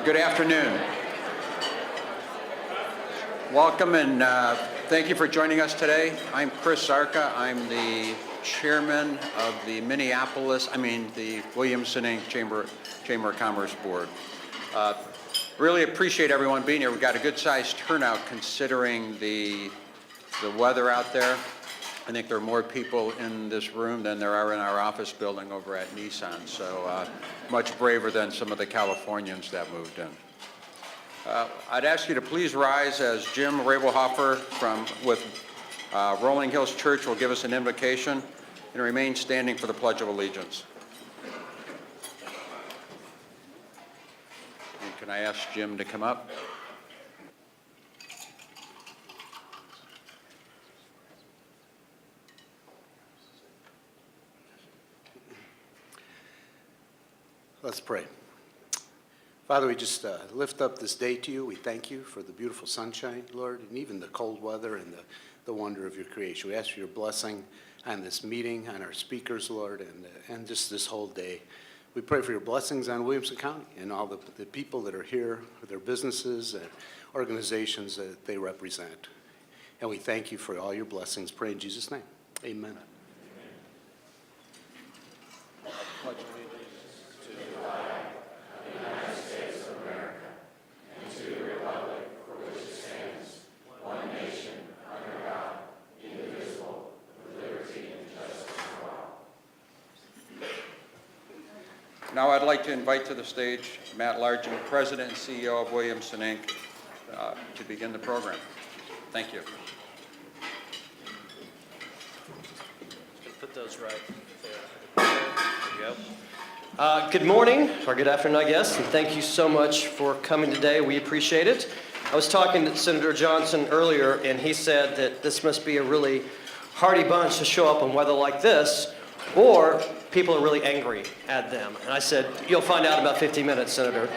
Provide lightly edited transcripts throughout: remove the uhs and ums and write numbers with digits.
Good afternoon. Welcome and thank you for joining us today. I'm Chris Zarka. I'm the chairman of the the Williamson Inc. Chamber of Commerce Board. Really appreciate everyone being here. We've got a good sized turnout considering the weather out there. I think there are more people in this room than there are in our office building over at Nissan, so much braver than some of the Californians that moved in. I'd ask you to please rise as Jim Rabelhofer with Rolling Hills Church will give us an invocation, and remain standing for the Pledge of Allegiance. And can I ask Jim to come up? Let's pray. Father, we just lift up this day to you. We thank you for the beautiful sunshine, Lord, and even the cold weather and the wonder of your creation. We ask for your blessing on this meeting, on our speakers, Lord, and just this whole day. We pray for your blessings on Williamson County and all the people that are here, their businesses and organizations that they represent. And we thank you for all your blessings. Pray in Jesus' name. Amen. Now I'd like to invite to the stage Matt Largent, President and CEO of Williamson Inc., to begin the program. Thank you. Put those right there. There you go. Good morning, or good afternoon, I guess, and thank you so much for coming today. We appreciate it. I was talking to Senator Johnson earlier, and he said that this must be a really hardy bunch to show up on weather like this, or people are really angry at them. And I said, you'll find out in about 15 minutes, Senator.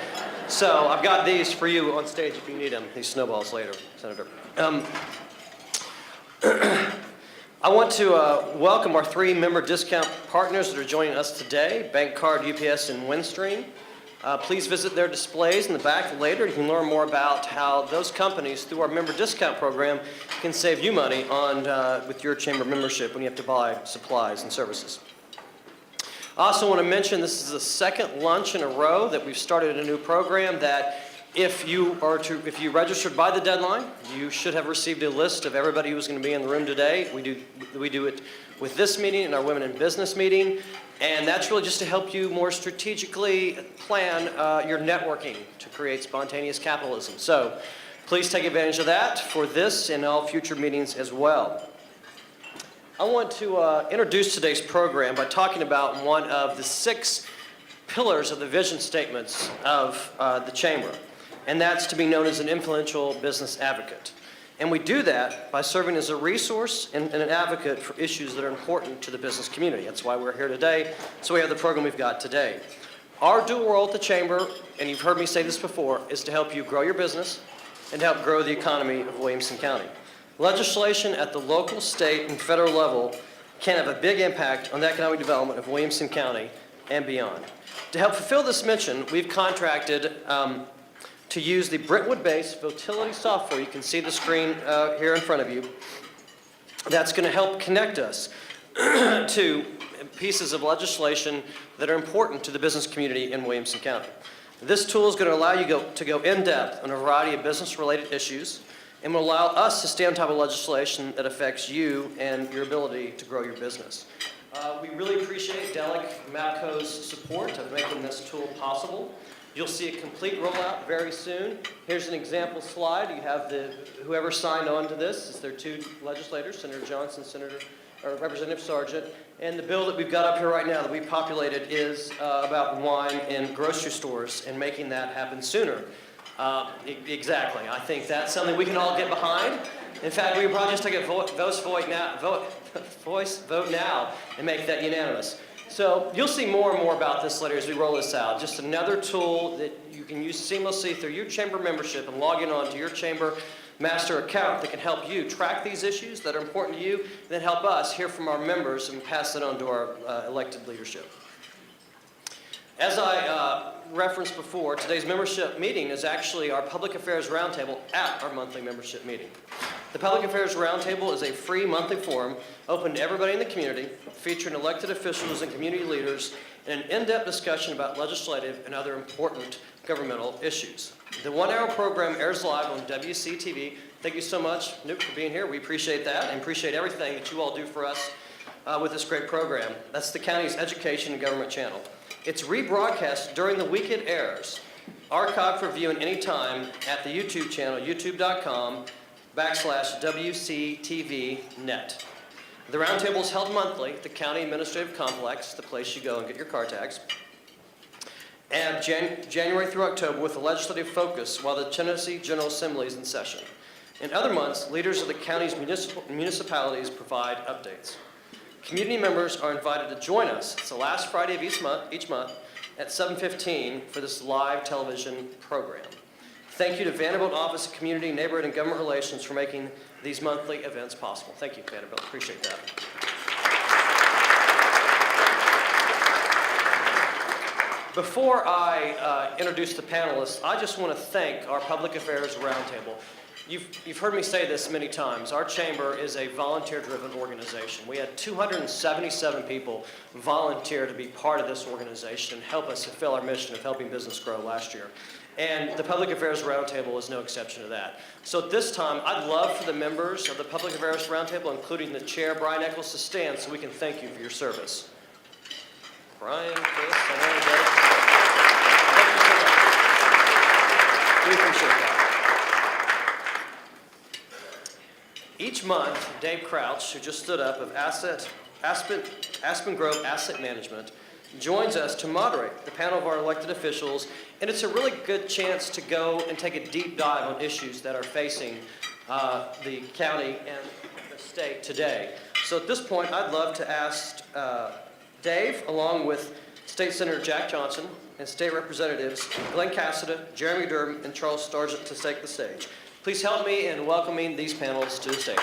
So I've got these for you on stage if you need them, these snowballs later, Senator. I want to welcome our 3 member discount partners that are joining us today, Bank Card, UPS, and Windstream. Please visit their displays in the back later. You can learn more about how those companies, through our member discount program, can save you money with your chamber membership when you have to buy supplies and services. I also want to mention this is the second lunch in a row that we've started a new program that if you registered by the deadline, you should have received a list of everybody who's going to be in the room today. We do it with this meeting and our Women in Business meeting, and that's really just to help you more strategically plan your networking to create spontaneous capitalism. So please take advantage of that for this and all future meetings as well. I want to introduce today's program by talking about one of the 6 pillars of the vision statements of the Chamber, and that's to be known as an influential business advocate. And we do that by serving as a resource and an advocate for issues that are important to the business community. That's why we're here today. So we have the program we've got today. Our dual role at the Chamber, and you've heard me say this before, is to help you grow your business and to help grow the economy of Williamson County. Legislation at the local, state, and federal level can have a big impact on the economic development of Williamson County and beyond. To help fulfill this mission, we've contracted to use the Brentwood-based Votility software. You can see the screen here in front of you. That's going to help connect us to pieces of legislation that are important to the business community in Williamson County. This tool is going to allow you to go in-depth on a variety of business-related issues and will allow us to stay on top of legislation that affects you and your ability to grow your business. We really appreciate Delic Mapco's support of making this tool possible. You'll see a complete rollout very soon. Here's an example slide. You have whoever signed on to this. It's their 2 legislators, Senator Johnson, Representative Sargent. And the bill that we've got up here right now that we populated is about wine in grocery stores and making that happen sooner. Exactly. I think that's something we can all get behind. In fact, we would probably just take a voice vote now and make that unanimous. So you'll see more and more about this later as we roll this out. Just another tool that you can use seamlessly through your chamber membership and log in onto your chamber master account that can help you track these issues that are important to you, and then help us hear from our members and pass it on to our elected leadership. As I referenced before, today's membership meeting is actually our Public Affairs Roundtable at our monthly membership meeting. The Public Affairs Roundtable is a free monthly forum open to everybody in the community, featuring elected officials and community leaders in an in-depth discussion about legislative and other important governmental issues. The one-hour program airs live on WCTV. Thank you so much, Nuke, for being here. We appreciate that and appreciate everything that you all do for us with this great program. That's the county's education and government channel. It's rebroadcast during the week it airs, archived for viewing anytime at the YouTube channel, youtube.com/WCTVnet. The roundtable is held monthly at the County Administrative Complex, the place you go and get your car tags, and January through October with a legislative focus while the Tennessee General Assembly is in session. In other months, leaders of the county's municipalities provide updates. Community members are invited to join us. It's the last Friday of each month at 7:15 for this live television program. Thank you to Vanderbilt Office of Community, Neighborhood, and Government Relations for making these monthly events possible. Thank you, Vanderbilt. Appreciate that. Before I introduce the panelists, I just want to thank our Public Affairs Roundtable. You've heard me say this many times. Our chamber is a volunteer-driven organization. We had 277 people volunteer to be part of this organization and help us fulfill our mission of helping business grow last year. And the Public Affairs Roundtable is no exception to that. So at this time, I'd love for the members of the Public Affairs Roundtable, including the chair, Brian Eccles, to stand so we can thank you for your service. Brian, Chris, I know you guys. We appreciate that. Each month, Dave Crouch, who just stood up of Aspen Grove Asset Management, joins us to moderate the panel of our elected officials, and it's a really good chance to go and take a deep dive on issues that are facing the county and the state today. So at this point, I'd love to ask Dave, along with State Senator Jack Johnson and State Representatives Glen Casada, Jeremy Durham, and Charles Sargent to take the stage. Please help me in welcoming these panelists to the stage.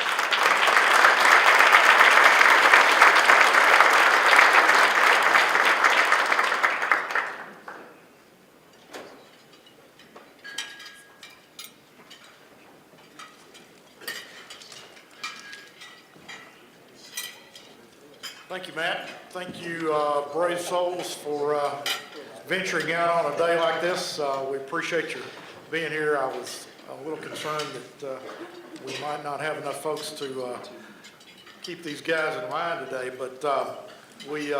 Thank you, Matt. Thank you, brave souls, for venturing out on a day like this. We appreciate your being here. I was a little concerned that we might not have enough folks to keep these guys in line today, but we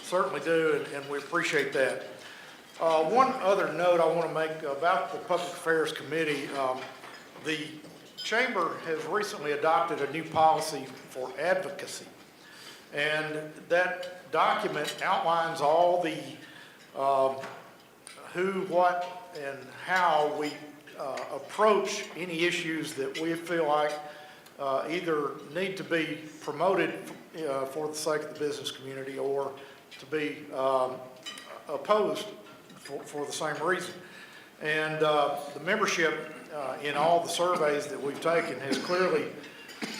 certainly do, and we appreciate that. One other note I want to make about the Public Affairs Committee. The Chamber has recently adopted a new policy for advocacy, and that document outlines all the who, what, and how we approach any issues that we feel like either need to be promoted for the sake of the business community or to be opposed for the same reason. And the membership in all the surveys that we've taken has clearly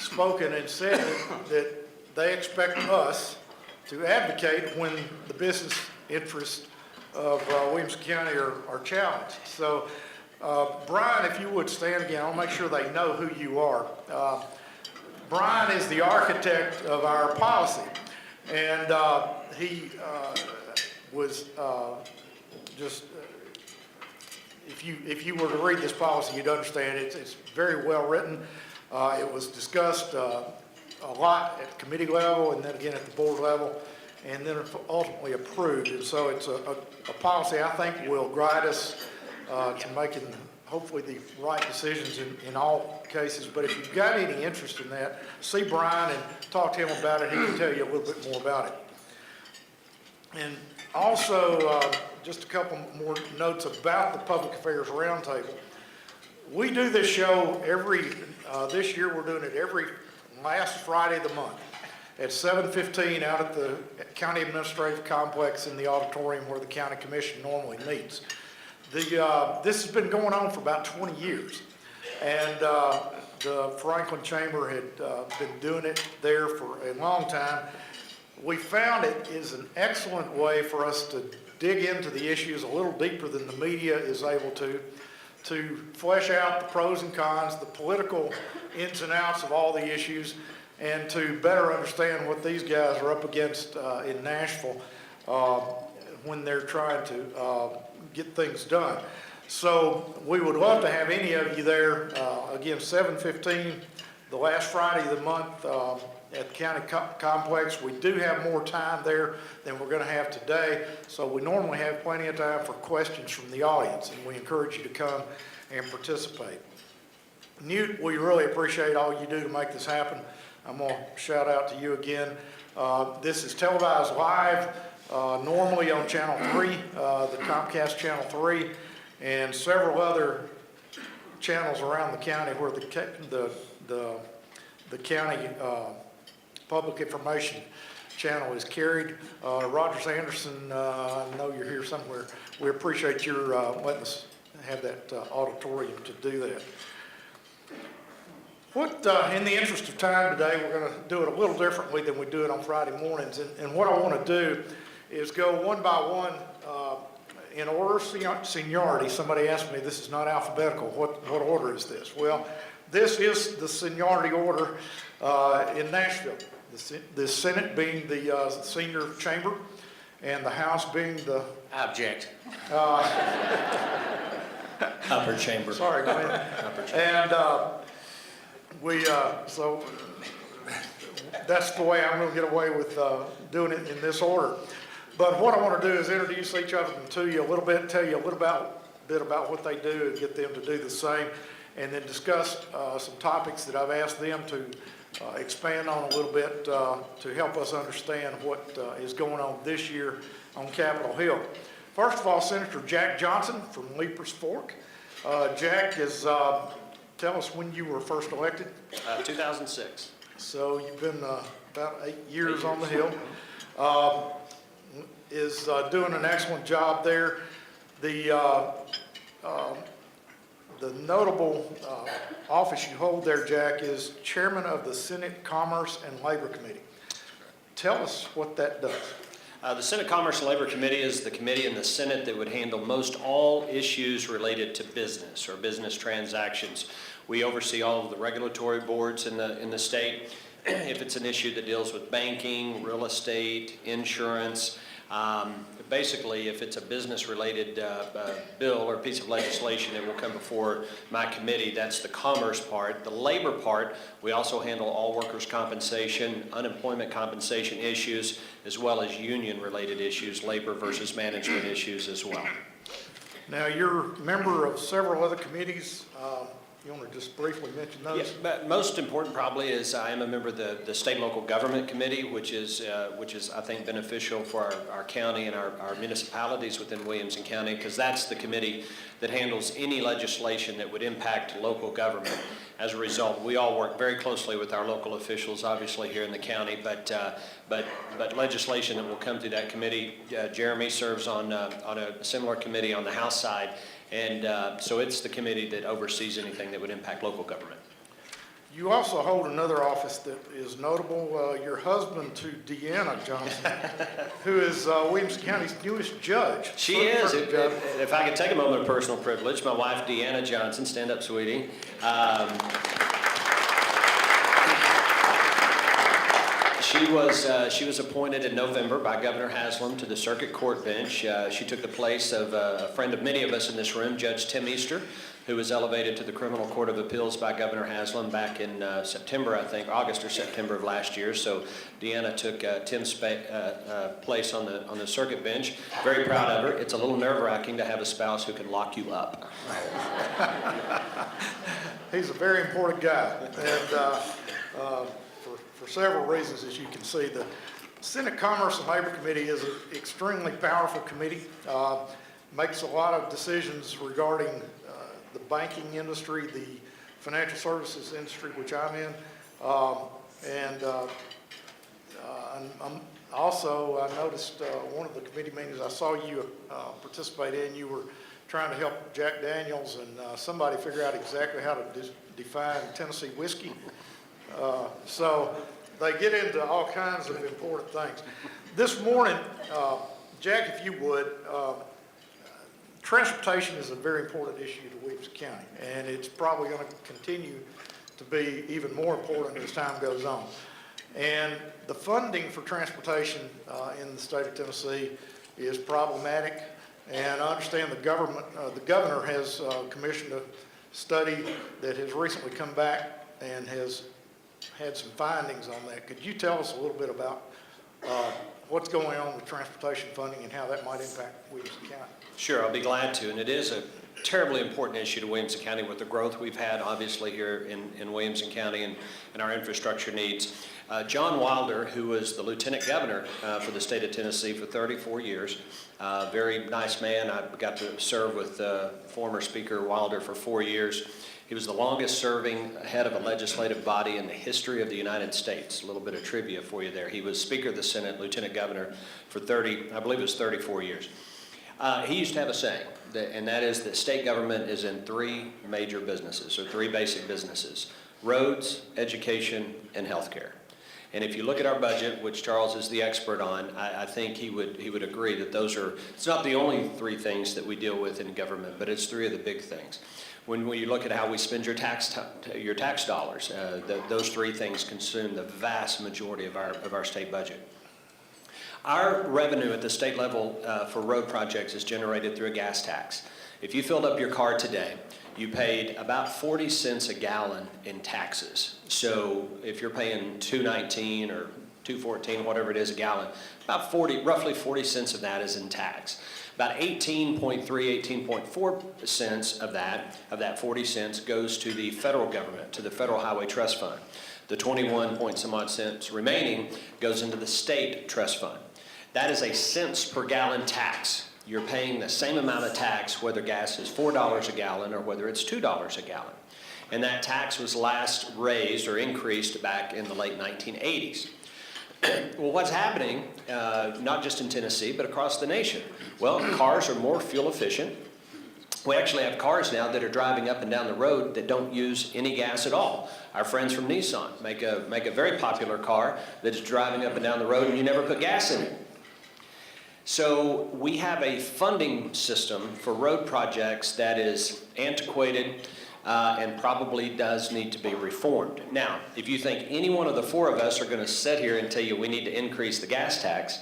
spoken and said that they expect us to advocate when the business interests of Williamson County are challenged. So Brian, if you would stand again, I'll make sure they know who you are. Brian is the architect of our policy, and he was just, if you were to read this policy, you'd understand it's very well written. It was discussed a lot at committee level and then again at the board level, and then ultimately approved. And so it's a policy I think will guide us to making hopefully the right decisions in all cases. But if you've got any interest in that, see Brian and talk to him about it. He can tell you a little bit more about it. And also, just a couple more notes about the Public Affairs Roundtable. We do this show this year we're doing it every last Friday of the month at 7:15 out at the County Administrative Complex in the auditorium where the County Commission normally meets. This has been going on for about 20 years, and the Franklin Chamber had been doing it there for a long time. We found it is an excellent way for us to dig into the issues a little deeper than the media is able to flesh out the pros and cons, the political ins and outs of all the issues, and to better understand what these guys are up against in Nashville when they're trying to get things done. So we would love to have any of you there. Again, 7:15, the last Friday of the month at the county complex. We do have more time there than we're going to have today, so we normally have plenty of time for questions from the audience, and we encourage you to come and participate. Newt, we really appreciate all you do to make this happen. I'm going to shout out to you again. This is televised live, normally on Channel 3, the Comcast Channel 3, and several other channels around the county where the county public information channel is carried. Rogers Anderson, I know you're here somewhere. We appreciate your letting us have that auditorium to do that. In the interest of time today, we're going to do it a little differently than we do it on Friday mornings. And what I want to do is go one by one in order of seniority. Somebody asked me, this is not alphabetical. What order is this? Well, this is the seniority order in Nashville. The Senate being the senior chamber, and the House being the... Object. Upper chamber. Sorry, Glen. Upper chamber. And so that's the way I'm going to get away with doing it in this order. But what I want to do is introduce each of them to you a little bit, tell you a little bit about what they do, and get them to do the same, and then discuss some topics that I've asked them to expand on a little bit to help us understand what is going on this year on Capitol Hill. First of all, Senator Jack Johnson from Leapers Fork. Jack, tell us when you were first elected. 2006. So you've been about 8 years on the Hill. Is doing an excellent job there. The notable office you hold there, Jack, is Chairman of the Senate Commerce and Labor Committee. Tell us what that does. The Senate Commerce and Labor Committee is the committee in the Senate that would handle most all issues related to business or business transactions. We oversee all of the regulatory boards in the state. If it's an issue that deals with banking, real estate, insurance, basically, if it's a business-related bill or piece of legislation, it will come before my committee. That's the commerce part. The labor part, we also handle all workers' compensation, unemployment compensation issues, as well as union-related issues, labor versus management issues as well. Now, you're a member of several other committees. You want to just briefly mention those? Yes, but most important probably is I am a member of the State and Local Government Committee, which is I think beneficial for our county and our municipalities within Williamson County, because that's the committee that handles any legislation that would impact local government. As a result, we all work very closely with our local officials, obviously here in the county, but legislation that will come through that committee, Jeremy serves on a similar committee on the House side. And so it's the committee that oversees anything that would impact local government. You also hold another office that is notable. Your husband to Deanna Johnson, who is Williamson County's newest judge. She is. If I could take a moment of personal privilege, my wife, Deanna Johnson, stand up, sweetie. She was appointed in November by Governor Haslam to the Circuit Court bench. She took the place of a friend of many of us in this room, Judge Tim Easter, who was elevated to the Criminal Court of Appeals by Governor Haslam back in September, I think, August or September of last year. So Deanna took Tim's place on the circuit bench. Very proud of her. It's a little nerve-wracking to have a spouse who can lock you up. He's a very important guy, and for several reasons, as you can see. The Senate Commerce and Labor Committee is an extremely powerful committee, makes a lot of decisions regarding the banking industry, the financial services industry, which I'm in, and also I noticed one of the committee meetings I saw you participate in, you were trying to help Jack Daniels and somebody figure out exactly how to define Tennessee whiskey. So they get into all kinds of important things. This morning, Jack, if you would, transportation is a very important issue to Williamson County, and it's probably going to continue to be even more important as time goes on. And the funding for transportation in the state of Tennessee is problematic, and I understand the governor has commissioned a study that has recently come back and has had some findings on that. Could you tell us a little bit about what's going on with transportation funding and how that might impact Williamson County? Sure, I'll be glad to, and it is a terribly important issue to Williamson County with the growth we've had, obviously, here in Williamson County and our infrastructure needs. John Wilder, who was the lieutenant governor for the state of Tennessee for 34 years, very nice man. I got to serve with former Speaker Wilder for 4 years. He was the longest serving head of a legislative body in the history of the United States. A little bit of trivia for you there. He was Speaker of the Senate, lieutenant governor for I believe it was 34 years. He used to have a saying, and that is that state government is in three major businesses, or three basic businesses: roads, education, and healthcare. And if you look at our budget, which Charles is the expert on, I think he would agree that it's not the only three things that we deal with in government, but it's three of the big things. When you look at how we spend your tax dollars, those three things consume the vast majority of our state budget. Our revenue at the state level for road projects is generated through a gas tax. If you filled up your car today, you paid about 40 cents a gallon in taxes. So if you're paying $2.19 or $2.14, whatever it is a gallon, roughly 40 cents of that is in tax. About 18.4 cents of that 40 cents goes to the federal government, to the Federal Highway Trust Fund. The 21 point some odd cents remaining goes into the state trust fund. That is a cents per gallon tax. You're paying the same amount of tax whether gas is $4 a gallon or whether it's $2 a gallon. And that tax was last raised or increased back in the late 1980s. Well, what's happening, not just in Tennessee, but across the nation? Well, cars are more fuel efficient. We actually have cars now that are driving up and down the road that don't use any gas at all. Our friends from Nissan make a very popular car that's driving up and down the road and you never put gas in it. So we have a funding system for road projects that is antiquated and probably does need to be reformed. Now, if you think any one of the four of us are going to sit here and tell you we need to increase the gas tax,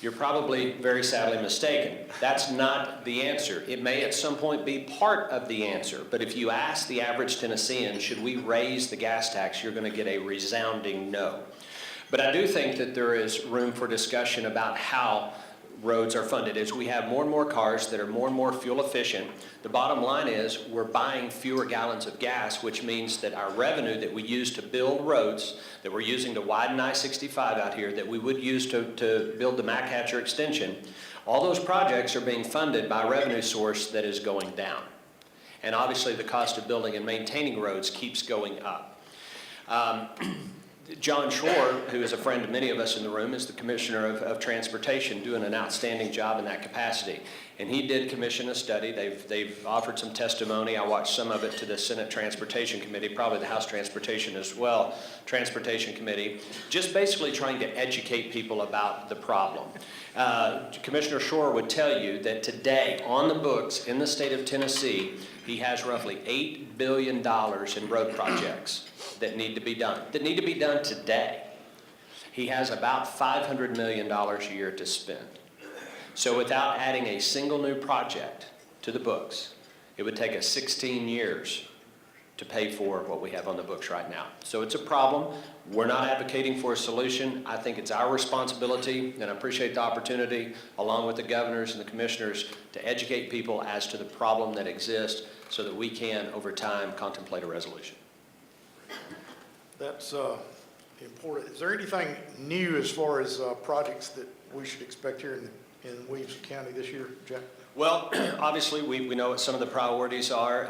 you're probably very sadly mistaken. That's not the answer. It may at some point be part of the answer, but if you ask the average Tennessean, should we raise the gas tax, you're going to get a resounding no. But I do think that there is room for discussion about how roads are funded. As we have more and more cars that are more and more fuel efficient, the bottom line is we're buying fewer gallons of gas, which means that our revenue that we use to build roads, that we're using to widen I-65 out here, that we would use to build the McHatcher extension, all those projects are being funded by a revenue source that is going down. And obviously the cost of building and maintaining roads keeps going up. John Shore, who is a friend of many of us in the room, is the Commissioner of Transportation, doing an outstanding job in that capacity. And he did commission a study. They've offered some testimony. I watched some of it to the Senate Transportation Committee, probably the House Transportation as well, Transportation Committee, just basically trying to educate people about the problem. Commissioner Shore would tell you that today, on the books in the state of Tennessee, he has roughly $8 billion in road projects that need to be done today. He has about $500 million a year to spend. So without adding a single new project to the books, it would take us 16 years to pay for what we have on the books right now. So it's a problem. We're not advocating for a solution. I think it's our responsibility, and I appreciate the opportunity, along with the governors and the commissioners, to educate people as to the problem that exists so that we can, over time, contemplate a resolution. That's important. Is there anything new as far as projects that we should expect here in Williamson County this year, Jack? Well, obviously, we know what some of the priorities are.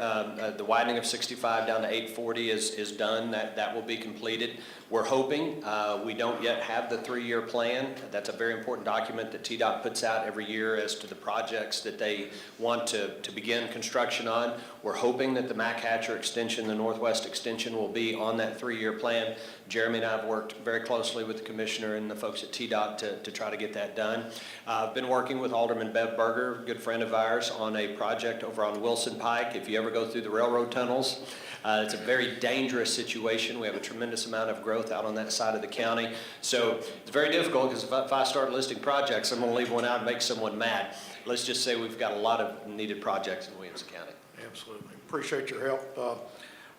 The widening of 65 down to 840 is done. That will be completed. We're hoping, we don't yet have the 3-year plan. That's a very important document that TDOT puts out every year as to the projects that they want to begin construction on. We're hoping that the Mac Hatcher extension, the Northwest extension, will be on that 3-year plan. Jeremy and I have worked very closely with the commissioner and the folks at TDOT to try to get that done. I've been working with Alderman Bev Berger, a good friend of ours, on a project over on Wilson Pike. If you ever go through the railroad tunnels, it's a very dangerous situation. We have a tremendous amount of growth out on that side of the county. So it's very difficult because if I start listing projects, I'm going to leave one out and make someone mad. Let's just say we've got a lot of needed projects in Williamson County. Absolutely. Appreciate your help.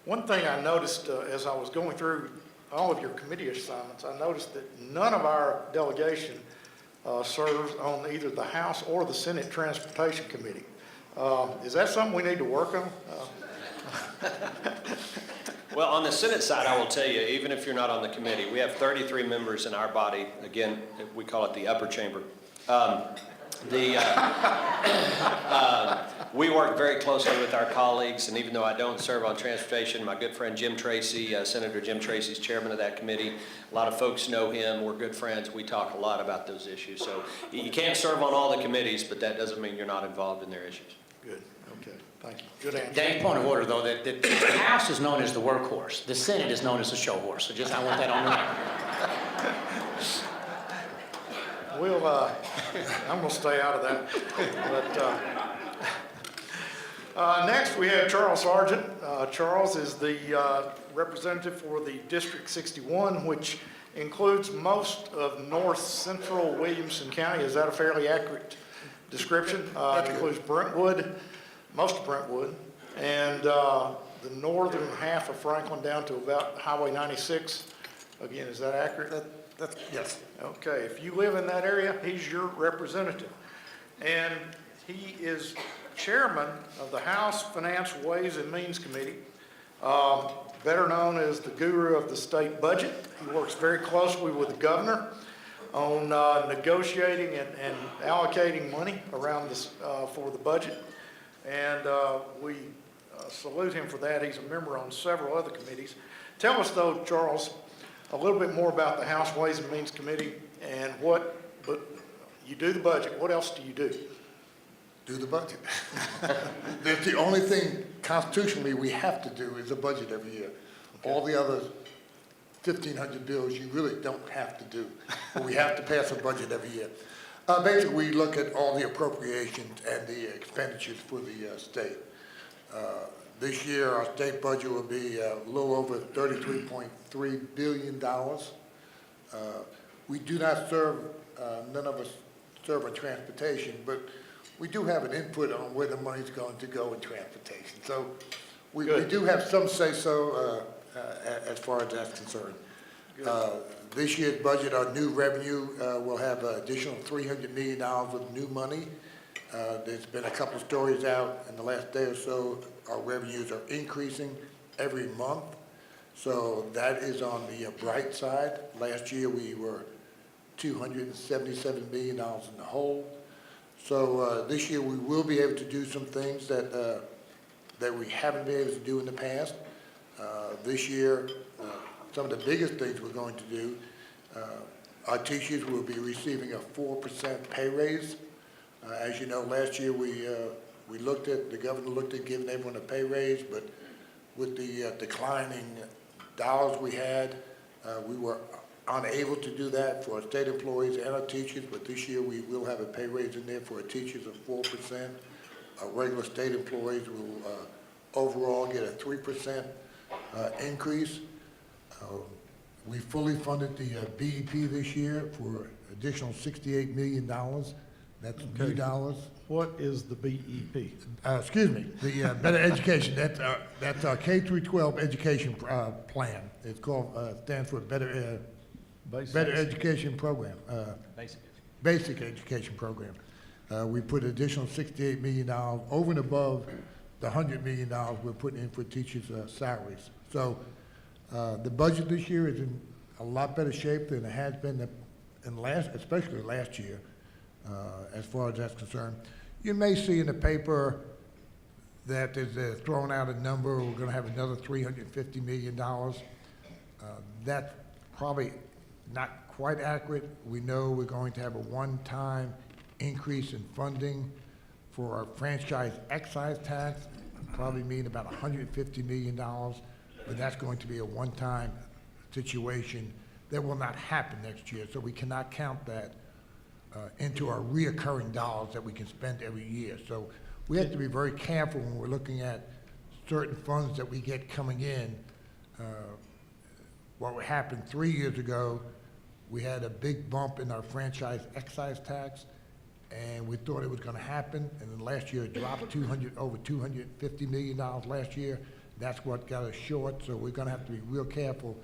One thing I noticed as I was going through all of your committee assignments, I noticed that none of our delegation serves on either the House or the Senate Transportation Committee. Is that something we need to work on? Well, on the Senate side, I will tell you, even if you're not on the committee, we have 33 members in our body. Again, we call it the upper chamber. We work very closely with our colleagues, and even though I don't serve on transportation, my good friend Jim Tracy, Senator Jim Tracy is chairman of that committee. A lot of folks know him. We're good friends. We talk a lot about those issues. So you can't serve on all the committees, but that doesn't mean you're not involved in their issues. Good. Okay. Thank you. Good answer. Dave, point of order, though, that the House is known as the workhorse. The Senate is known as the show horse. So just, I want that on record. We'll, I'm going to stay out of that. But next, we have Charles Sargent. Charles is the representative for the District 61, which includes most of north central Williamson County. Is that a fairly accurate description? It includes Brentwood, most of Brentwood, and the northern half of Franklin down to about Highway 96. Again, is that accurate? Yes. Okay, if you live in that area, he's your representative. And he is chairman of the House Finance Ways and Means Committee, better known as the guru of the state budget. He works very closely with the governor on negotiating and allocating money around this for the budget. And we salute him for that. He's a member on several other committees. Tell us, though, Charles, a little bit more about the House Ways and Means Committee and but you do the budget. What else do you do? Do the budget. That's the only thing constitutionally we have to do is a budget every year. Okay. All the other 1,500 bills you really don't have to do, but we have to pass a budget every year. Basically, we look at all the appropriations and the expenditures for the state. This year, our state budget will be a little over $33.3 billion. We do not serve, none of us serve on transportation, but we do have an input on where the money's going to go in transportation. So we do have some say-so as far as that's concerned. This year's budget, our new revenue will have an additional $300 million with new money. There's been a couple of stories out in the last day or so. Our revenues are increasing every month. So that is on the bright side. Last year we were $277 million in the hole. So this year we will be able to do some things that we haven't been able to do in the past. This year, some of the biggest things we're going to do, our teachers will be receiving a 4% pay raise. As you know, last year the governor looked at giving everyone a pay raise, but with the declining dollars we had, we were unable to do that for our state employees and our teachers, but this year we will have a pay raise in there for our teachers of 4%. Our regular state employees will overall get a 3% increase. We fully funded the BEP this year for additional $68 million. That's new dollars. What is the BEP? Excuse me, the Better Education. That's our K through 12 education plan. It's called stands for Better Education Program. Basic Education Program. We put additional $68 million over and above the $100 million we're putting in for teachers' salaries. So the budget this year is in a lot better shape than it has been especially last year, as far as that's concerned. You may see in the paper that they're throwing out a number, we're gonna have another $350 million. That's probably not quite accurate. We know we're going to have a one-time increase in funding for our franchise excise tax, probably mean about $150 million, but that's going to be a one-time situation that will not happen next year, so we cannot count that into our reoccurring dollars that we can spend every year. So we have to be very careful when we're looking at certain funds that we get coming in. What happened 3 years ago, we had a big bump in our franchise excise tax, and we thought it was gonna happen, and then last year it dropped over $250 million last year. That's what got us short, so we're gonna have to be real careful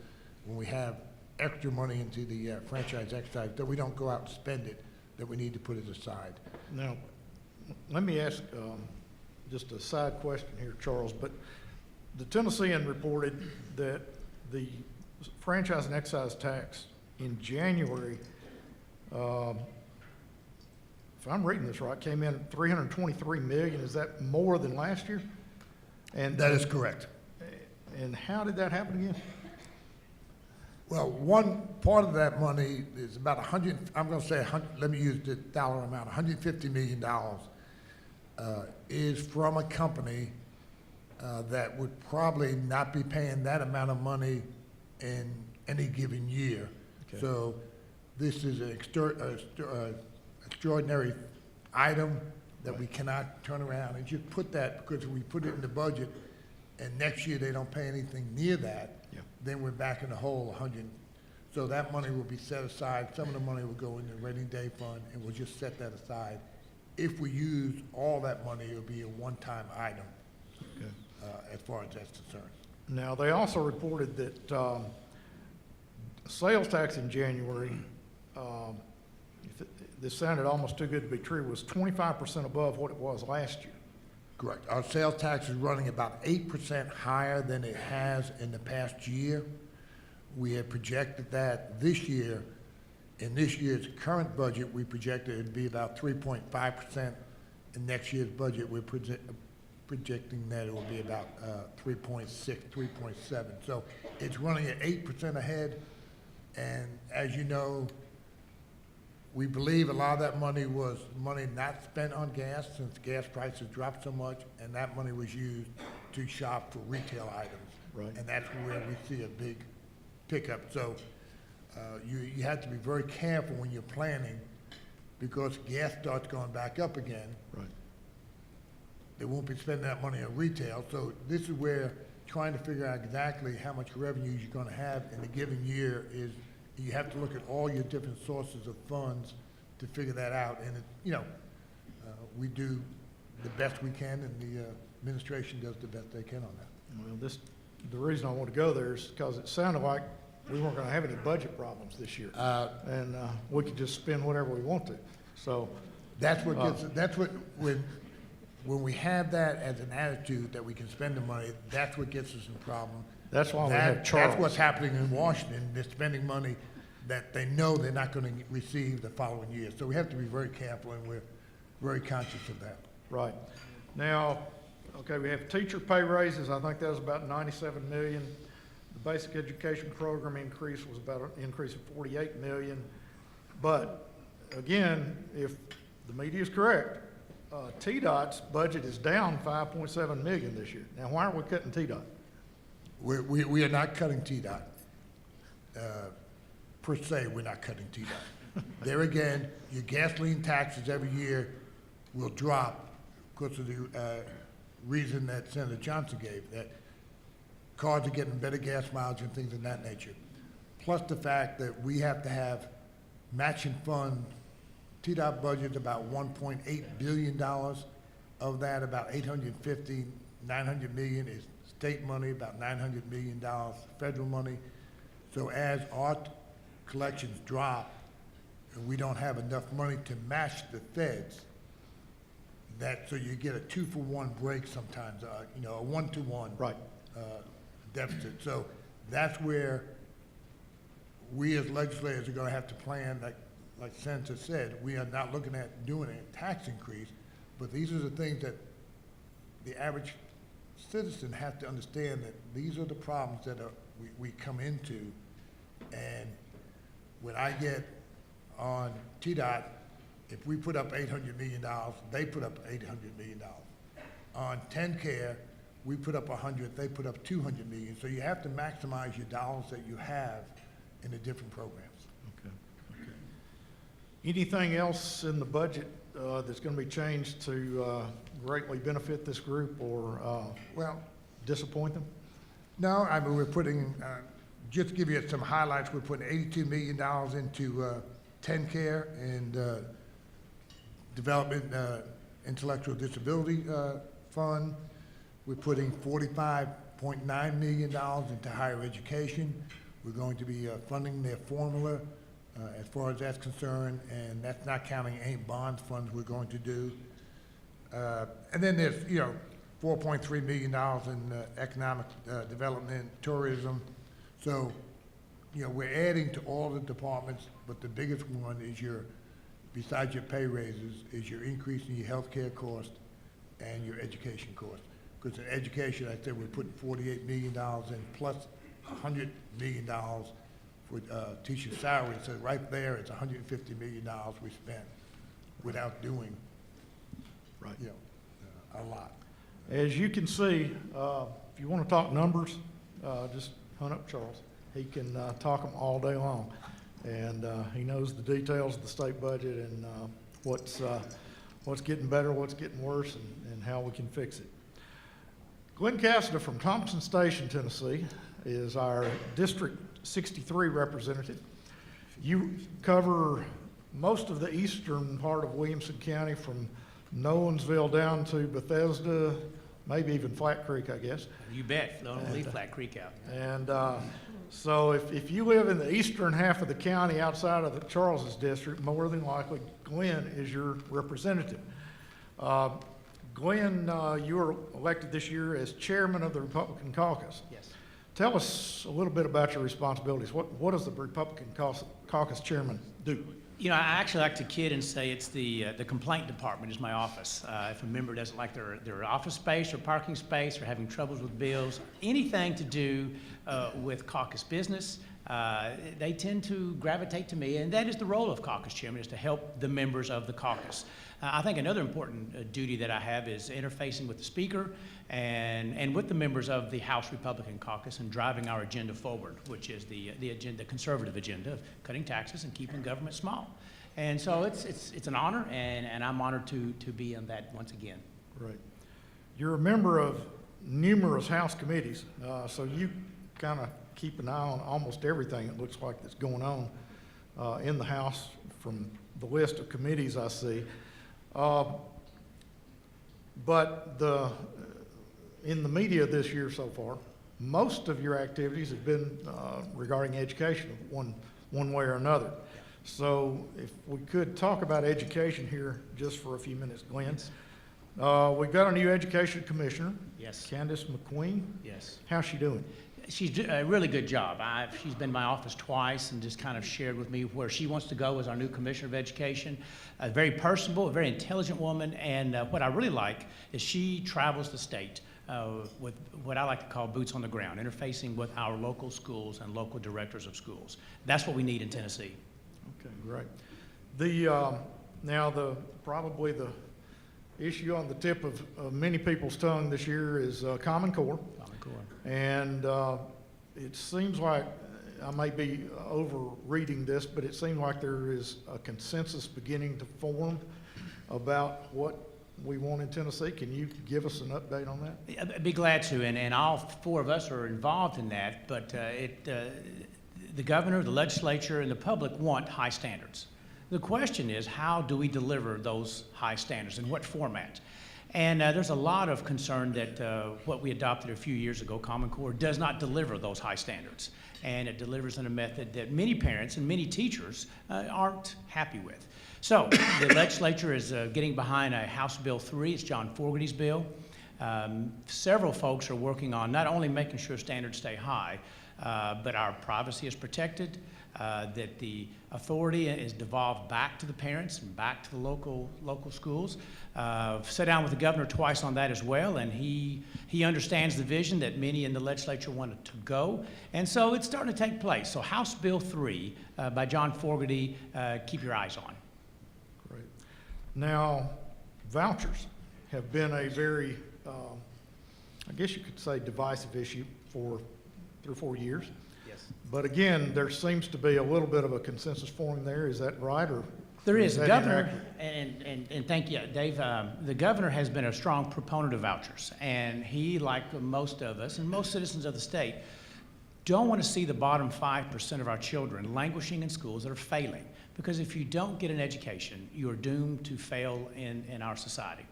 when we have extra money into the franchise excise, that we don't go out and spend it, that we need to put it aside. Now, let me ask just a side question here, Charles, but the Tennessean reported that the franchise and excise tax in January, if I'm reading this right, came in at $323 million. Is that more than last year? And That is correct. And how did that happen again? Well, one part of that money is about I'm gonna say let me use the dollar amount, $150 million, is from a company, that would probably not be paying that amount of money in any given year. Okay. So this is an extraordinary item that we cannot turn around and just put that, because we put it in the budget and next year they don't pay anything near that, Yeah. then we're back in the hole 100. So that money will be set aside. Some of the money will go in the rainy day fund, and we'll just set that aside. If we use all that money, it'll be a one-time item, Okay. as far as that's concerned. Now, they also reported that sales tax in January, this sounded almost too good to be true, was 25% above what it was last year. Correct. Our sales tax is running about 8% higher than it has in the past year. We had projected that this year, in this year's current budget, we projected it'd be about 3.5%. In next year's budget, we're projecting that it will be about 3.6, 3.7. So it's running at 8% ahead. And as you know, we believe a lot of that money was money not spent on gas, since gas prices dropped so much, and that money was used to shop for retail items. Right. And that's where we see a big pickup. So you have to be very careful when you're planning, because gas starts going back up again. Right. They won't be spending that money on retail. So this is where trying to figure out exactly how much revenues you're gonna have in a given year is, you have to look at all your different sources of funds to figure that out. And, we do the best we can, and the administration does the best they can on that. Well, the reason I want to go there is because it sounded like we weren't going to have any budget problems this year. And we could just spend whatever we want to. So, That's what when we have that as an attitude that we can spend the money, that's what gets us in problem. that's why we have Charles. That's what's happening in Washington. They're spending money that they know they're not going to receive the following year. So we have to be very careful, and we're very conscious of that. Right. Now, okay, we have teacher pay raises. I think that was about $97 million. The basic education program increase was about an increase of $48 million. But again, if the media is correct, TDOT's budget is down $5.7 million this year. Now, why aren't we cutting TDOT? We are not cutting TDOT. Per se, we're not cutting TDOT. There again, your gasoline taxes every year will drop because of the reason that Senator Johnson gave, that cars are getting better gas mileage and things of that nature. Plus the fact that we have to have matching fund. TDOT budget's about $1.8 billion. Of that, about 900 million is state money, about $900 million federal money. So as our collections drop and we don't have enough money to match the feds, so you get a 2-for-1 break sometimes, a 1-to-1 Right. deficit. So that's where we as legislators are going to have to plan, like Senator said, we are not looking at doing a tax increase, But these are the things that the average citizen has to understand, that these are the problems that we come into. And when I get on TDOT, if we put up $800 million, they put up $800 million. On TennCare, we put up 100, they put up 200 million. So you have to maximize your dollars that you have in the different programs. Okay. Anything else in the budget that's going to be changed to greatly benefit this group or Well, disappoint them? no, I mean, we're putting, just to give you some highlights, we're putting $82 million into TennCare and Development Intellectual Disability Fund. We're putting $45.9 million into higher education. We're going to be funding their formula as far as that's concerned, and that's not counting any bond funds we're going to do. And then there's, $4.3 million in economic development, tourism. So, we're adding to all the departments, but the biggest one is besides your pay raises, is your increase in your healthcare cost and your education cost. Because in education, I said we're putting $48 million in plus $100 million for teacher salaries. So right there, it's $150 million we spent without doing, Right. A lot. As you can see, if you want to talk numbers, just hunt up Charles. He can talk them all day long. And he knows the details of the state budget and what's getting better, what's getting worse, and how we can fix it. Glen Casada from Thompson Station, Tennessee, is our District 63 representative. You cover most of the eastern part of Williamson County, from Nolensville down to Bethesda, maybe even Flat Creek, I guess. You bet. Don't leave Flat Creek out. And so if you live in the eastern half of the county outside of the Charles's district, more than likely Glen is your representative. Glen, you were elected this year as chairman of the Republican caucus. Yes. Tell us a little bit about your responsibilities. What does the Republican caucus chairman do? I actually like to kid and say it's the complaint department is my office. If a member doesn't like their office space or parking space or having troubles with bills, anything to do with caucus business, they tend to gravitate to me, and that is the role of caucus chairman, is to help the members of the caucus. I think another important duty that I have is interfacing with the speaker and with the members of the House Republican caucus and driving our agenda forward, which is the agenda, conservative agenda of cutting taxes and keeping government small. And so it's an honor, and I'm honored to be on that once again. Right. You're a member of numerous House committees, so you kind of keep an eye on almost everything it looks like that's going on in the House from the list of committees I see. But in the media this year so far, most of your activities have been regarding education one way or another. So if we could talk about education here just for a few minutes, Glenn. We've got a new education commissioner. Yes. Candace McQueen. Yes. How's she doing? She's doing a really good job. She's been in my office twice and just kind of shared with me where she wants to go as our new Commissioner of Education. A very personable, a very intelligent woman, and what I really like is she travels the state with what I like to call boots on the ground, interfacing with our local schools and local directors of schools. That's what we need in Tennessee. Okay, great. Probably the issue on the tip of many people's tongue this year is Common Core. Common Core. And it seems like, I may be overreading this, but it seems like there is a consensus beginning to form about what we want in Tennessee. Can you give us an update on that? I'd be glad to, and all four of us are involved in that, but the governor, the legislature, and the public want high standards. The question is, how do we deliver those high standards, in what format? And there's a lot of concern that what we adopted a few years ago, Common Core, does not deliver those high standards. And it delivers in a method that many parents and many teachers aren't happy with. So the legislature is getting behind House Bill 3. It's John Fogerty's bill. Several folks are working on not only making sure standards stay high, but our privacy is protected, that the authority is devolved back to the parents and back to the local schools. Sat down with the governor twice on that as well, and he understands the vision that many in the legislature wanted to go, and so it's starting to take place. So House Bill 3 by John Fogarty, keep your eyes on. Great. Now, vouchers have been a very, I guess you could say, divisive issue for 3 or 4 years. Yes. But again, there seems to be a little bit of a consensus forming there. Is that right, or? There is. The that governor, inaccurate? and thank you, Dave, the governor has been a strong proponent of vouchers, and he, like most of us and most citizens of the state, don't want to see the bottom 5% of our children languishing in schools that are failing, because if you don't get an education, you are doomed to fail in our society.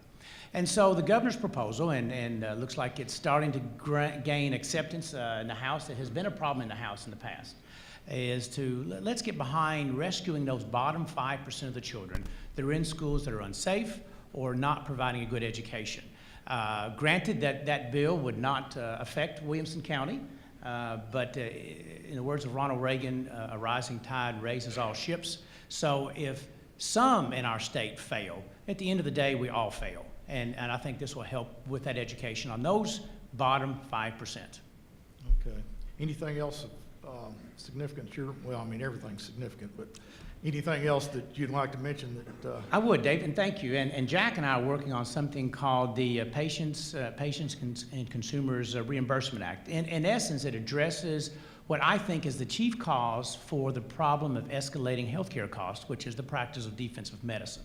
And so the governor's proposal, and looks like it's starting to gain acceptance in the House. It has been a problem in the House in the past, is to let's get behind rescuing those bottom 5% of the children that are in schools that are unsafe or not providing a good education. Granted that bill would not affect Williamson County, but in the words of Ronald Reagan, a rising tide raises all ships. So if some in our state fail, at the end of the day, we all fail. And I think this will help with that education on those bottom 5%. Okay. Anything else of significance? Well, I mean, everything's significant, but anything else that you'd like to mention that? I would, Dave, and thank you. And Jack and I are working on something called the Patients and Consumers Reimbursement Act. In essence, it addresses what I think is the chief cause for the problem of escalating healthcare costs, which is the practice of defensive medicine.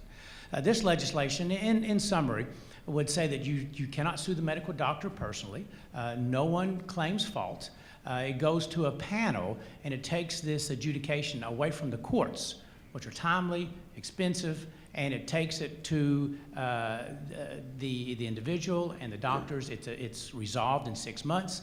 This legislation, in summary, would say that you cannot sue the medical doctor personally. No one claims fault. It goes to a panel, and it takes this adjudication away from the courts, which are timely, expensive, and it takes it to the individual and the doctors. It's resolved in 6 months.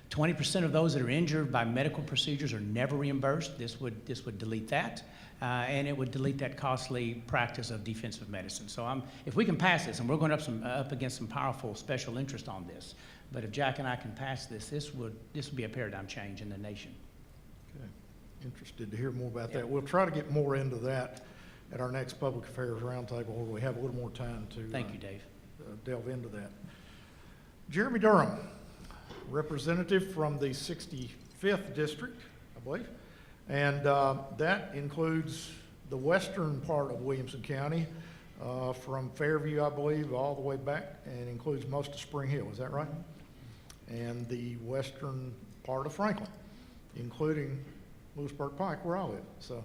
20% of those that are injured by medical procedures are never reimbursed. This would delete that. And it would delete that costly practice of defensive medicine. So if we can pass this, and we're going up against some powerful special interest on this, but if Jack and I can pass this, this would be a paradigm change in the nation. Okay. Interested to hear more about that. We'll try to get more into that at our next Public Affairs Roundtable, where we have a little more time to Thank you, Dave. Delve into that. Jeremy Durham, representative from the 65th District, I believe. And that includes the western part of Williamson County, from Fairview, I believe, all the way back, and includes most of Spring Hill. Is that right? And the western part of Franklin, including Lewisburg Pike, where I live. So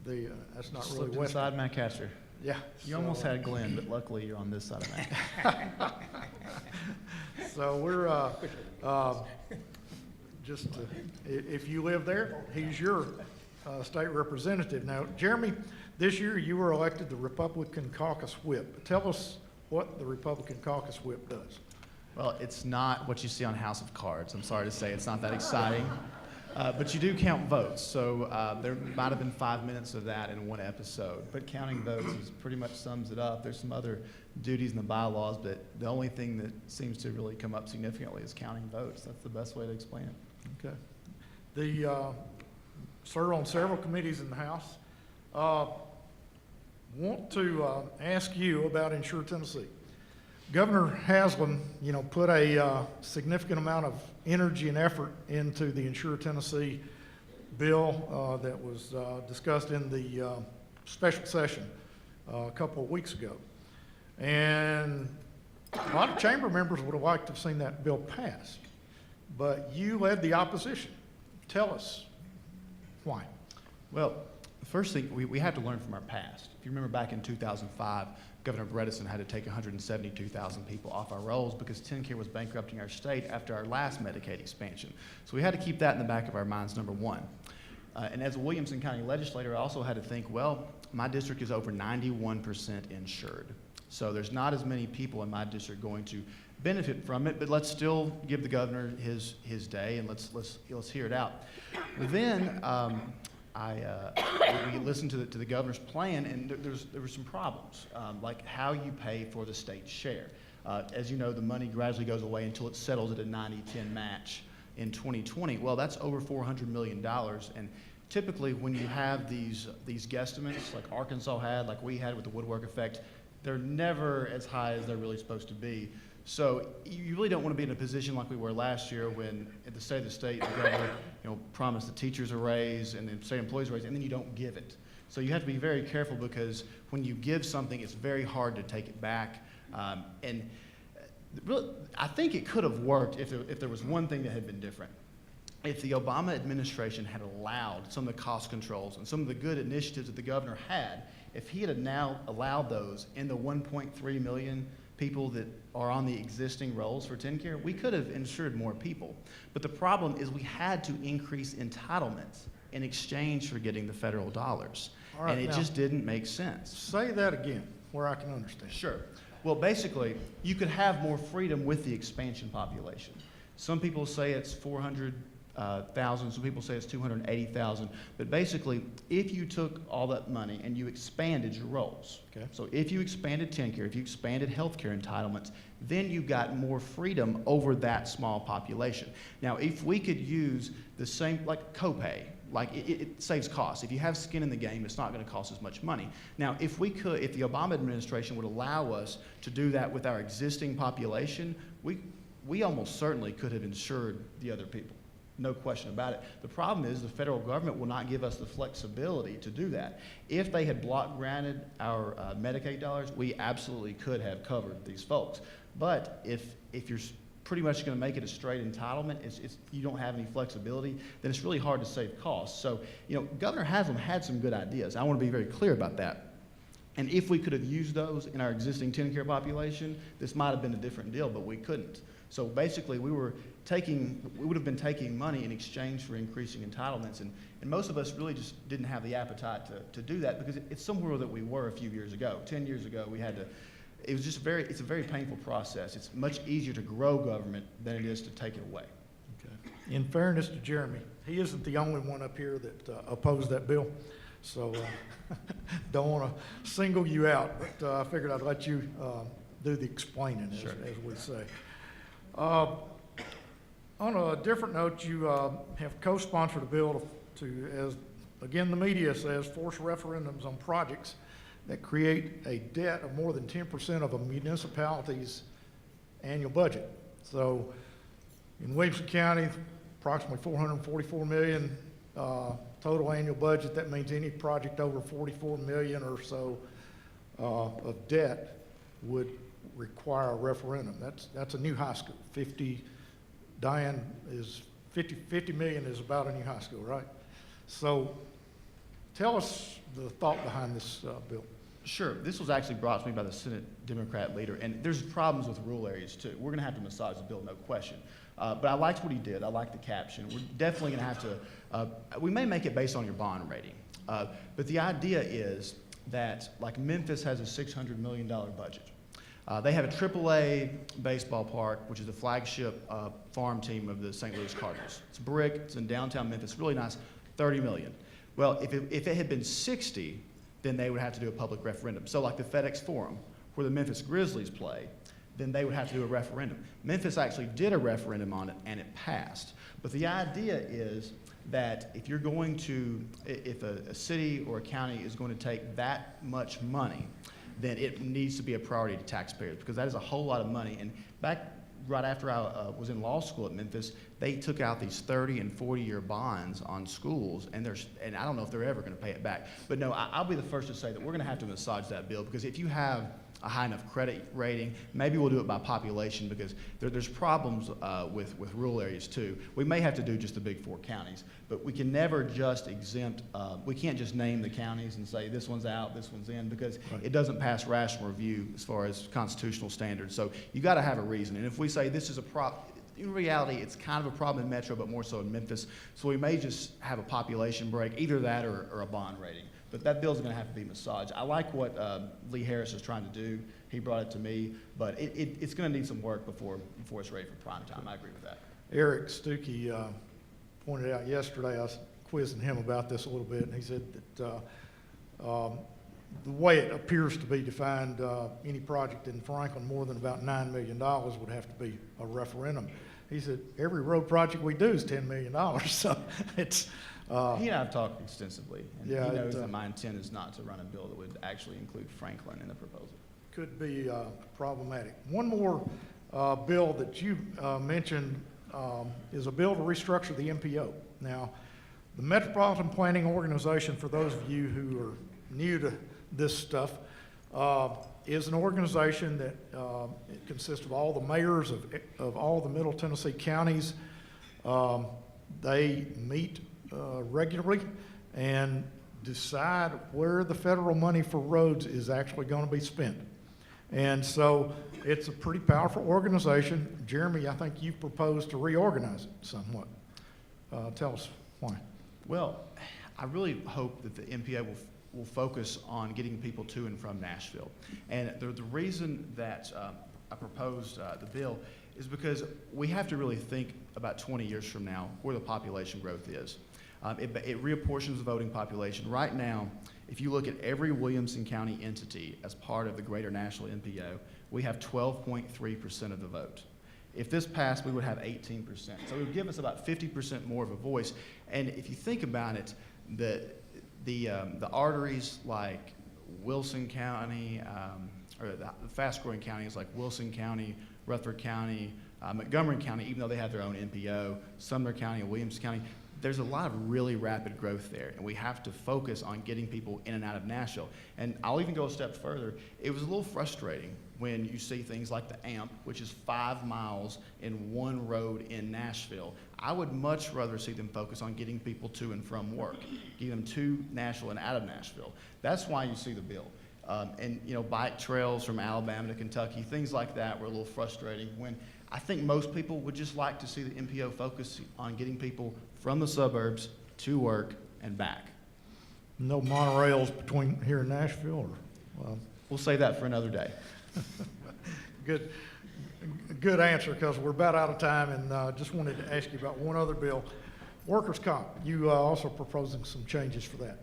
that's not really Slipped west. inside Manchester. Yeah. You almost had Glen, but luckily you're on this side of Manchester. So we're if you live there, he's your state representative. Now, Jeremy, this year you were elected the Republican Caucus Whip. Tell us what the Republican Caucus Whip does. Well, it's not what you see on House of Cards. I'm sorry to say, it's not that exciting. But you do count votes, so there might have been 5 minutes of that in one episode. But counting votes pretty much sums it up. There's some other duties in the bylaws, but the only thing that seems to really come up significantly is counting votes. That's the best way to explain it. Okay. Serve on several committees in the House. Want to ask you about Insure Tennessee. Governor Haslam, put a significant amount of energy and effort into the Insure Tennessee bill that was discussed in the special session a couple of weeks ago. And a lot of chamber members would have liked to have seen that bill passed, but you led the opposition. Tell us why. Well, the first thing, we had to learn from our past. If you remember back in 2005, Governor Bredesen had to take 172,000 people off our rolls because TennCare was bankrupting our state after our last Medicaid expansion. So we had to keep that in the back of our minds, number one. And as a Williamson County legislator, I also had to think, well, my district is over 91% insured. So there's not as many people in my district going to benefit from it, but let's still give the governor his day and let's hear it out. Then we listened to the governor's plan, and there were some problems, like how you pay for the state share. As you know, the money gradually goes away until it settles at a 90-10 match in 2020. Well, that's over $400 million. And typically when you have these guesstimates, like Arkansas had, like we had with the woodwork effect, they're never as high as they're really supposed to be. So you really don't want to be in a position like we were last year when at the state of the state, the governor, promised the teachers a raise and the state employees a raise, and then you don't give it. So you have to be very careful because when you give something, it's very hard to take it back. And really, I think it could have worked if there was one thing that had been different. If the Obama administration had allowed some of the cost controls and some of the good initiatives that the governor had, if he had now allowed those in the 1.3 million people that are on the existing rolls for TennCare, we could have insured more people. But the problem is we had to increase entitlements in exchange for getting the federal dollars. All right, and it now, just didn't make sense. Say that again, where I can understand. Sure. Well, basically, you could have more freedom with the expansion population. Some people say it's 400,000, some people say it's 280,000. But basically, if you took all that money and you expanded your roles, Okay. so if you expanded TennCare, if you expanded healthcare entitlements, then you got more freedom over that small population. Now, if we could use the same, like copay, like it saves costs. If you have skin in the game, it's not going to cost as much money. Now, if the Obama administration would allow us to do that with our existing population, we almost certainly could have insured the other people. No question about it. The problem is the federal government will not give us the flexibility to do that. If they had block granted our Medicaid dollars, we absolutely could have covered these folks. But if you're pretty much going to make it a straight entitlement, you don't have any flexibility, then it's really hard to save costs. So, Governor Haslam had some good ideas. I want to be very clear about that. And if we could have used those in our existing TennCare population, this might have been a different deal, but we couldn't. So basically, we would have been taking money in exchange for increasing entitlements, and most of us really just didn't have the appetite to do that because it's somewhere that we were a few years ago. 10 years ago, we had to. It's a very painful process. It's much easier to grow government than it is to take it away. Okay. In fairness to Jeremy, he isn't the only one up here that opposed that bill. So don't want to single you out, but I figured I'd let you do the explaining, Sure. as we say. On a different note, you have co-sponsored a bill to, as again the media says, force referendums on projects that create a debt of more than 10% of a municipality's annual budget. So in Williamson County, approximately $444 million total annual budget. That means any project over $44 million or so of debt would require a referendum. That's a new high school. 50 million is about a new high school, right? So tell us the thought behind this bill. Sure. This was actually brought to me by the Senate Democrat leader, and there's problems with rural areas too. We're going to have to massage the bill, no question. But I liked what he did. I liked the caption. We're definitely going to have to, we may make it based on your bond rating. But the idea is that, like Memphis has a $600 million budget. They have a AAA baseball park, which is the flagship farm team of the St. Louis Cardinals. It's brick, it's in downtown Memphis, really nice, $30 million. Well, if it had been 60, then they would have to do a public referendum. So like the FedEx Forum, where the Memphis Grizzlies play, then they would have to do a referendum. Memphis actually did a referendum on it, and it passed. But the idea is that if you're going to, if a city or a county is going to take that much money, then it needs to be a priority to taxpayers, because that is a whole lot of money. And back right after I was in law school at Memphis, they took out these 30 and 40-year bonds on schools, and I don't know if they're ever going to pay it back. But no, I'll be the first to say that we're going to have to massage that bill, because if you have a high enough credit rating, maybe we'll do it by population, because there's problems with rural areas too. We may have to do just the big 4 counties, but we can never just exempt, we can't just name the counties and say this one's out, this one's in, because it doesn't pass rational review as far as constitutional standards. So you got to have a reason. And if we say this is a in reality, it's kind of a problem in Metro, but more so in Memphis. So we may just have a population break, either that or a bond rating. But that bill's going to have to be massaged. I like what Lee Harris is trying to do. He brought it to me, but it's going to need some work before it's ready for prime time. I agree with that. Eric Stuckey pointed out yesterday, I was quizzing him about this a little bit, and he said that the way it appears to be defined, any project in Franklin more than about $9 million would have to be a referendum. He said, every road project we do is $10 million, so it's. He and I have talked extensively, and Yeah, he knows it, that my intent is not to run a bill that would actually include Franklin in the proposal. Could be problematic. One more bill that you mentioned is a bill to restructure the MPO. Now, the Metropolitan Planning Organization, for those of you who are new to this stuff, is an organization that it consists of all the mayors of all the Middle Tennessee counties. They meet regularly and decide where the federal money for roads is actually going to be spent. And so it's a pretty powerful organization. Jeremy, I think you've proposed to reorganize it somewhat. Tell us why. Well, I really hope that the MPA will focus on getting people to and from Nashville. And the reason that I proposed the bill is because we have to really think about 20 years from now where the population growth is. It reapportions the voting population. Right now, if you look at every Williamson County entity as part of the greater Nashville MPO, we have 12.3% of the vote. If this passed, we would have 18%. So it would give us about 50% more of a voice. And if you think about it, the arteries like Wilson County, or the fast-growing counties like Wilson County, Rutherford County, Montgomery County, even though they have their own MPO, Sumner County and Williamson County, there's a lot of really rapid growth there, and we have to focus on getting people in and out of Nashville. And I'll even go a step further. It was a little frustrating when you see things like the AMP, which is 5 miles in one road in Nashville. I would much rather see them focus on getting people to and from work, getting them to Nashville and out of Nashville. That's why you see the bill. And you know, bike trails from Alabama to Kentucky, things like that were a little frustrating when I think most people would just like to see the MPO focus on getting people from the suburbs to work and back. No monorails between here and Nashville, or? We'll save that for another day. Good answer, because we're about out of time, and just wanted to ask you about one other bill, workers' comp. You also proposing some changes for that.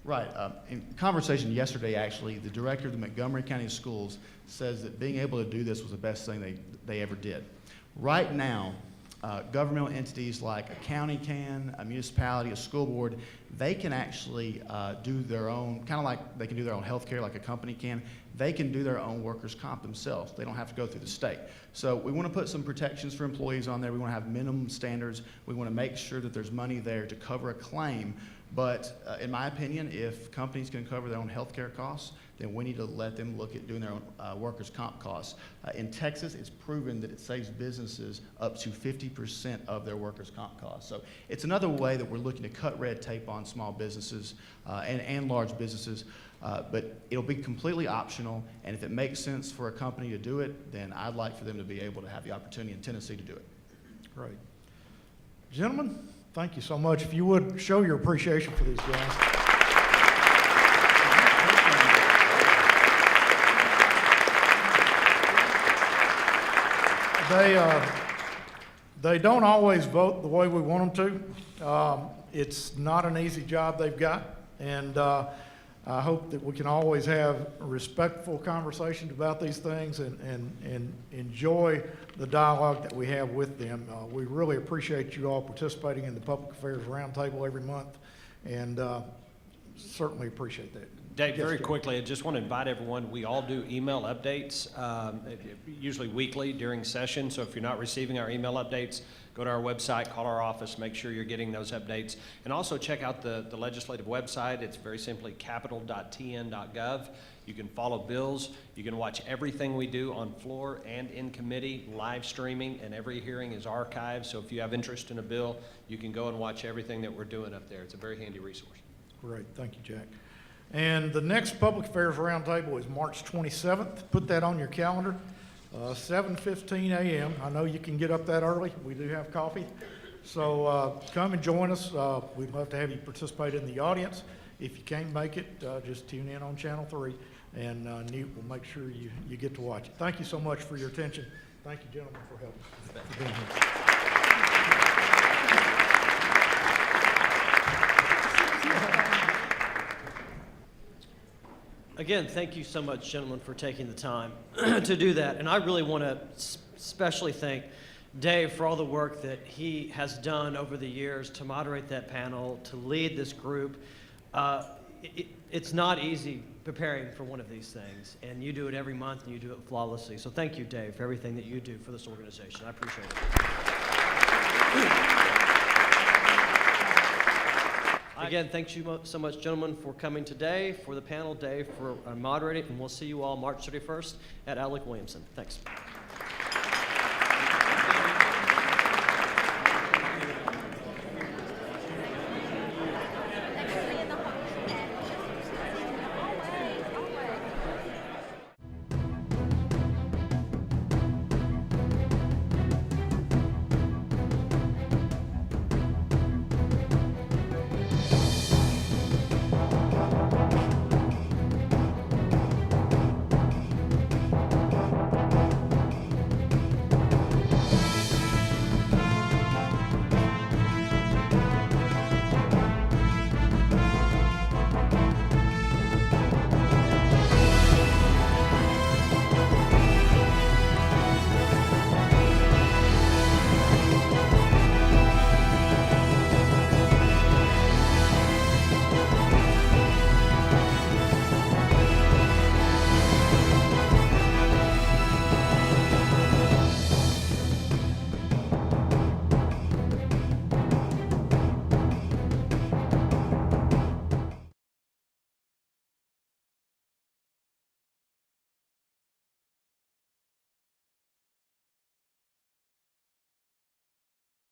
Right. In conversation yesterday, actually, the director of the Montgomery County Schools says that being able to do this was the best thing they ever did. Right now, governmental entities like a county can, a municipality, a school board, they can actually do their own, kind of like they can do their own health care like a company can. They can do their own workers' comp themselves. They don't have to go through the state. So we want to put some protections for employees on there. We want to have minimum standards. We want to make sure that there's money there to cover a claim. But in my opinion, if companies can cover their own health care costs, then we need to let them look at doing their own workers' comp costs. In Texas, it's proven that it saves businesses up to 50% of their workers' comp costs. So it's another way that we're looking to cut red tape on small businesses and large businesses. But it'll be completely optional, and if it makes sense for a company to do it, then I'd like for them to be able to have the opportunity in Tennessee to do it. Great. Gentlemen, thank you so much. If you would show your appreciation for these guys. They don't always vote the way we want them to. It's not an easy job they've got, and I hope that we can always have respectful conversations about these things and enjoy the dialogue that we have with them. We really appreciate you all participating in the Public Affairs Roundtable every month, and certainly appreciate that. Dave, Yes, very Jim. quickly, I just want to invite everyone, we all do email updates, usually weekly during session, so if you're not receiving our email updates, go to our website, call our office, make sure you're getting those updates. And also check out the legislative website. It's very simply capitol.tn.gov. You can follow bills. You can watch everything we do on floor and in committee, live streaming, and every hearing is archived. So if you have interest in a bill, you can go and watch everything that we're doing up there. It's a very handy resource. Great, thank you, Jack. And the next Public Affairs Roundtable is March 27th. Put that on your calendar, 7:15 a.m. I know you can get up that early. We do have coffee. So come and join us. We'd love to have you participate in the audience. If you can't make it, just tune in on Channel 3, and Newt will make sure you get to watch it. Thank you so much for your attention. Thank you, gentlemen, for helping. For being here. Again, thank you so much, gentlemen, for taking the time to do that. And I really want to especially thank Dave for all the work that he has done over the years to moderate that panel, to lead this group. It's not easy preparing for one of these things, and you do it every month, and you do it flawlessly. So thank you, Dave, for everything that you do for this organization. I appreciate it. Again, thank you so much, gentlemen, for coming today, for the panel, Dave, for moderating, and we'll see you all March 31st at Alec Williamson. Thanks.